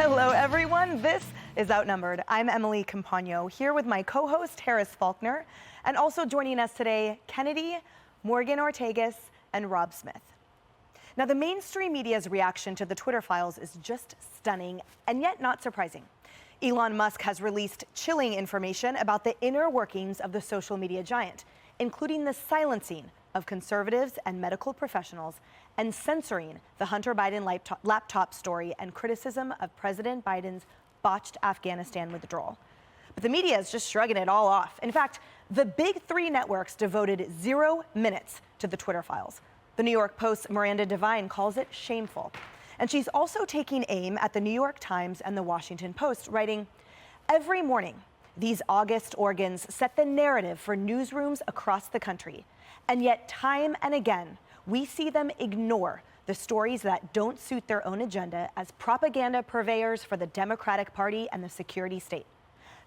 Hello, everyone. This is Outnumbered. I'm Emily Campagno, here with my co-host, Harris Faulkner, and also joining us today, Kennedy, Morgan Ortagus, and Rob Smith. Now, the mainstream media's reaction to the Twitter files is just stunning, and yet not surprising. Elon Musk has released chilling information about the inner workings of the social media giant, including the silencing of conservatives and medical professionals and censoring the Hunter Biden laptop story and criticism of President Biden's botched Afghanistan withdrawal. But the media is just shrugging it all off. In fact, the big three networks devoted 0 minutes to the Twitter files. The New York Post's Miranda Devine calls it shameful. And she's also taking aim at the New York Times and the Washington Post, writing, "Every morning, these august organs set the narrative for newsrooms across the country. And yet, time and again, we see them ignore the stories that don't suit their own agenda as propaganda purveyors for the Democratic Party and the security state.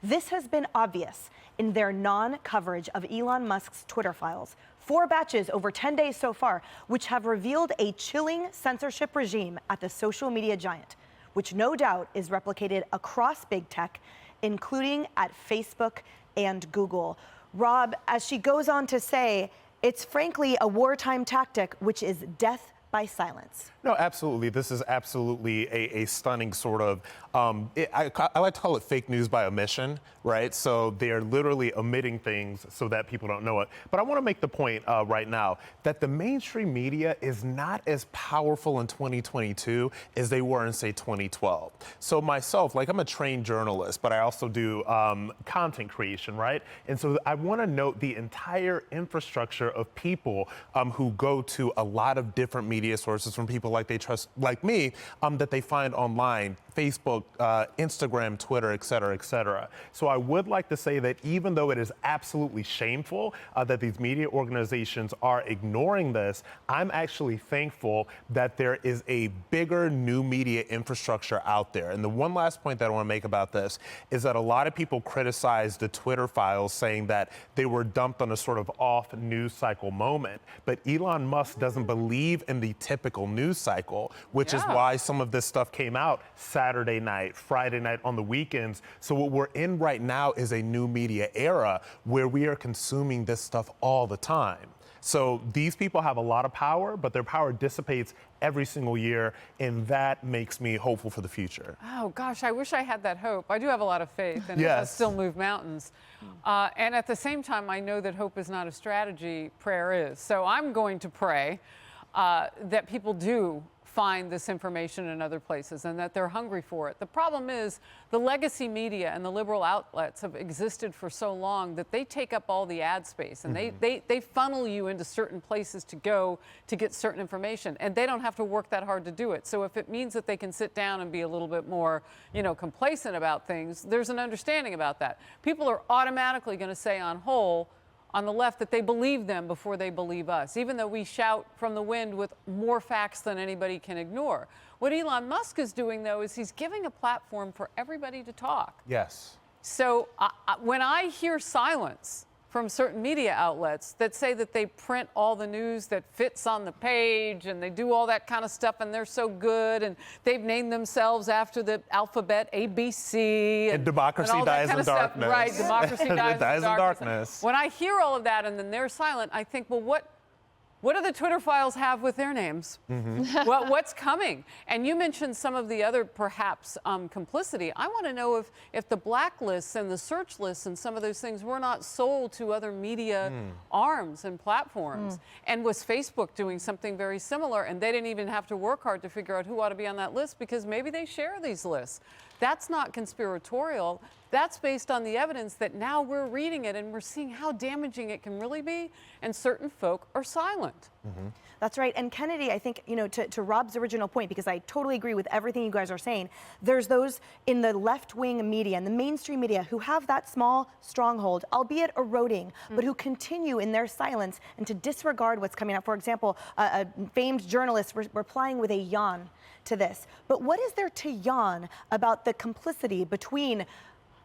This has been obvious in their non-coverage of Elon Musk's Twitter files, 4 batches over 10 days so far, which have revealed a chilling censorship regime at the social media giant, which no doubt is replicated across big tech, including at Facebook and Google." Rob, as she goes on to say, it's frankly a wartime tactic, which is death by silence. No, absolutely. This is absolutely a stunning sort of, I like to call it fake news by omission, right? So they're literally omitting things so that people don't know it. But I want to make the point right now that the mainstream media is not as powerful in 2022 as they were in, say, 2012. So myself, like I'm a trained journalist, but I also do content creation, right? And so I want to note the entire infrastructure of people who go to a lot of different media sources from people like they trust, like me, that they find online, Facebook, Instagram, Twitter, et cetera, et cetera. So I would like to say that even though it is absolutely shameful that these media organizations are ignoring this, I'm actually thankful that there is a bigger new media infrastructure out there. And the one last point that I want to make about this is that a lot of people criticize the Twitter files, saying that they were dumped on a sort of off news cycle moment. But Elon Musk doesn't believe in the typical news cycle, which is why some of this stuff came out Saturday night, Friday night, on the weekends. So what we're in right now is a new media era where we are consuming this stuff all the time. So these people have a lot of power, but their power dissipates every single year, and that makes me hopeful for the future. Oh, gosh, I wish I had that hope. I do have a lot of faith, and it does still move mountains. And at the same time, I know that hope is not a strategy, prayer is. So I'm going to pray that people do find this information in other places and that they're hungry for it. The problem is the legacy media and the liberal outlets have existed for so long that they take up all the ad space, and they funnel you into certain places to go to get certain information, and they don't have to work that hard to do it. So if it means that they can sit down and be a little bit more, complacent about things, there's an understanding about that. People are automatically going to say on whole, on the left, that they believe them before they believe us, even though we shout from the wind with more facts than anybody can ignore. What Elon Musk is doing, though, is he's giving a platform for everybody to talk. Yes. So when I hear silence from certain media outlets that say that they print all the news that fits on the page and they do all that kind of stuff and they're so good and they've named themselves after the alphabet ABC. And democracy dies in darkness. Right, democracy dies in darkness. When I hear all of that and then they're silent, I think, well, what do the Twitter files have with their names? What's coming? And you mentioned some of the other, perhaps, complicity. I want to know if the blacklists and the search lists and some of those things were not sold to other media arms and platforms. And was Facebook doing something very similar, and they didn't even have to work hard to figure out who ought to be on that list because maybe they share these lists. That's not conspiratorial. That's based on the evidence that now we're reading it and we're seeing how damaging it can really be, and certain folk are silent. That's right. And Kennedy, I think, to Rob's original point, because I totally agree with everything you guys are saying, there's those in the left-wing media and the mainstream media who have that small stronghold, albeit eroding, but who continue in their silence and to disregard what's coming out. For example, a famed journalist replying with a yawn to this. But what is there to yawn about the complicity between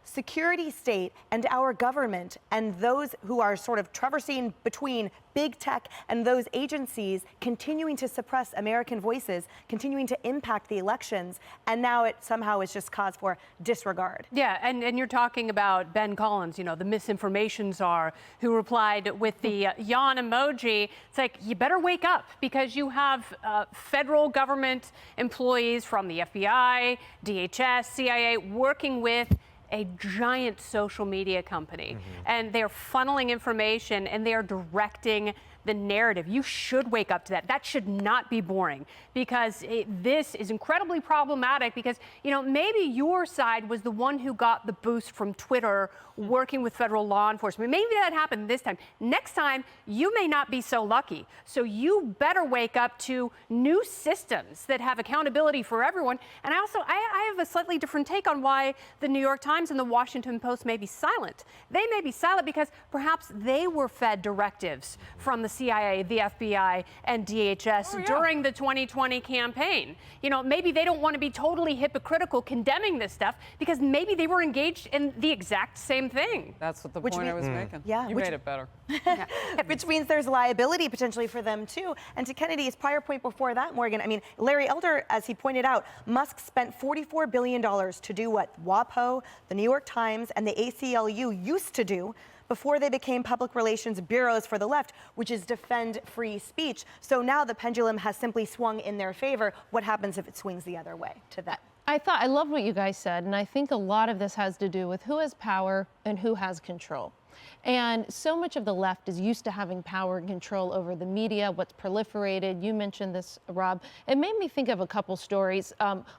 security state and our government and those who are sort of traversing between big tech and those agencies continuing to suppress American voices, continuing to impact the elections, and now it somehow is just cause for disregard. Yeah, and you're talking about Ben Collins, you know, the misinformation czar, who replied with the yawn emoji. It's like, you better wake up, because you have federal government employees from the FBI, DHS, CIA working with a giant social media company, and they're funneling information and they're directing the narrative. You should wake up to that. That should not be boring, because this is incredibly problematic, because, you know, maybe your side was the one who got the boost from Twitter working with federal law enforcement. Maybe that happened this time. Next time, you may not be so lucky. So you better wake up to new systems that have accountability for everyone. And I have a slightly different take on why the New York Times and the Washington Post may be silent. They may be silent because perhaps they were fed directives from the CIA, the FBI, and DHS during the 2020 campaign. You know, maybe they don't want to be totally hypocritical condemning this stuff, because maybe they were engaged in the exact same thing. That's what the point I was making. Yeah. You made it better. Which means there's liability potentially for them too. And to Kennedy's prior point before that, Morgan, I mean, Larry Elder, as he pointed out, Musk spent $44 billion to do what WAPO, the New York Times, and the ACLU used to do before they became public relations bureaus for the left, which is defend free speech. So now the pendulum has simply swung in their favor. What happens if it swings the other way to them? I love what you guys said, and I think a lot of this has to do with who has power and who has control. And so much of the left is used to having power and control over the media, what's proliferated. You mentioned this, Rob. It made me think of a couple stories.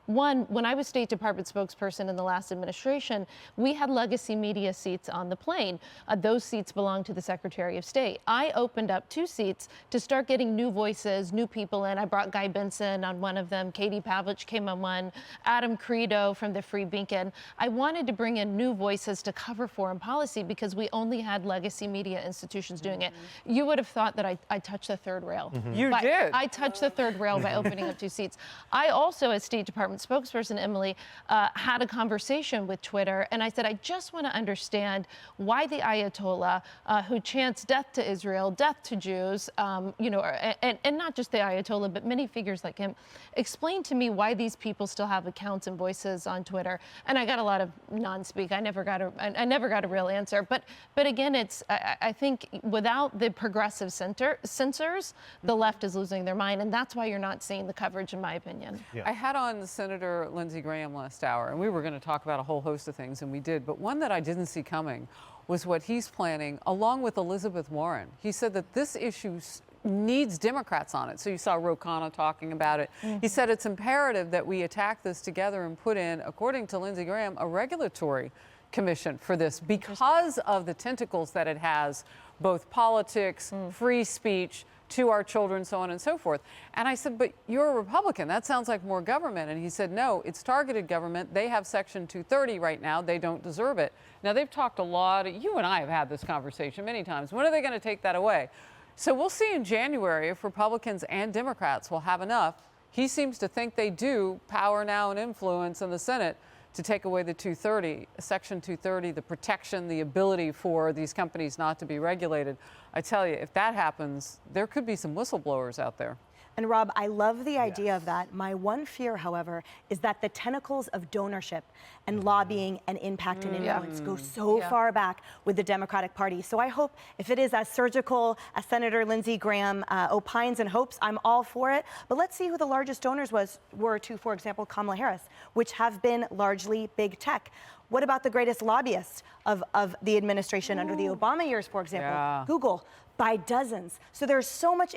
One, when I was State Department spokesperson in the last administration, we had legacy media seats on the plane. Those seats belong to the Secretary of State. I opened up 2 seats to start getting new voices, new people in. I brought Guy Benson on one of them. Katie Pavlich came on one. Adam Credo from the Free Beacon. I wanted to bring in new voices to cover foreign policy, because we only had legacy media institutions doing it. You would have thought that I touched the third rail. You did. I touched the third rail by opening up 2 seats. I also, as State Department spokesperson, Emily, had a conversation with Twitter, and I said, I just want to understand why the Ayatollah, who chants death to Israel, death to Jews, you know, and not just the Ayatollah, but many figures like him, explain to me why these people still have accounts and voices on Twitter. And I got a lot of non-speak. I never got a real answer. But again, I think without the progressive censors, the left is losing their mind, and that's why you're not seeing the coverage, in my opinion. Yeah. I had on Senator Lindsey Graham last hour, and we were going to talk about a whole host of things, and we did. But one that I didn't see coming was what he's planning, along with Elizabeth Warren. He said that this issue needs Democrats on it. So you saw Ro Khanna talking about it. He said it's imperative that we attack this together and put in, according to Lindsey Graham, a regulatory commission for this, because of the tentacles that it has, both politics, free speech, to our children, so on and so forth. And I said, but you're a Republican. That sounds like more government. And he said, no, it's targeted government. They have Section 230 right now. They don't deserve it. Now, they've talked a lot. You and I have had this conversation many times. When are they going to take that away? So we'll see in January if Republicans and Democrats will have enough. He seems to think they do, power now and influence in the Senate, to take away the 230, Section 230, the protection, the ability for these companies not to be regulated. I tell you, if that happens, there could be some whistleblowers out there. And Rob, I love the idea of that. My one fear, however, is that the tentacles of donorship and lobbying and impact and influence go so far back with the Democratic Party. So I hope if it is as surgical as Senator Lindsey Graham opines and hopes, I'm all for it. But let's see who the largest donors were to, for example, Kamala Harris, which have been largely big tech. What about the greatest lobbyists of the administration under the Obama years, for example? Google, by dozens. So there's so much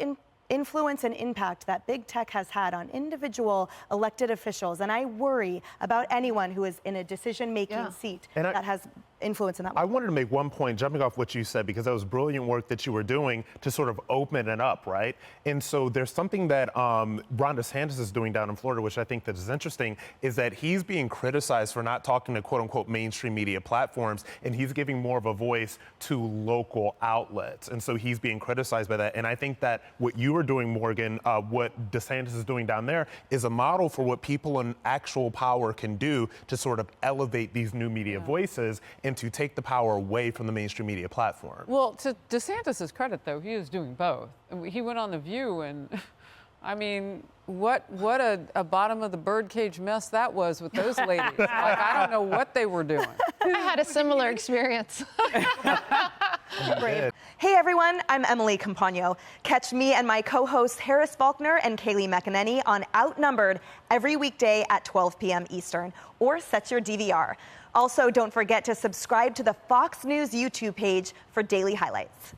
influence and impact that big tech has had on individual elected officials. And I worry about anyone who is in a decision-making seat that has influence in that way. I wanted to make one point, jumping off what you said, because that was brilliant work that you were doing to sort of open it up, right? And so there's something that Ron DeSantis is doing down in Florida, which I think that is interesting, is that he's being criticized for not talking to quote-unquote mainstream media platforms, and he's giving more of a voice to local outlets. And so he's being criticized by that. And I think that what you are doing, Morgan, what DeSantis is doing down there, is a model for what people in actual power can do to sort of elevate these new media voices and to take the power away from the mainstream media platform. Well, to DeSantis' credit, though, he is doing both. He went on The View, and I mean, what a bottom of the birdcage mess that was with those ladies. Like, I don't know what they were doing. I had a similar experience. Hey everyone, I'm Emily Campagno. Catch me and my co-hosts Harris Faulkner and Kaylee McEnany on Outnumbered every weekday at 12 p.m. Eastern, or set your DVR. Also, don't forget to subscribe to the Fox News YouTube page for daily highlights.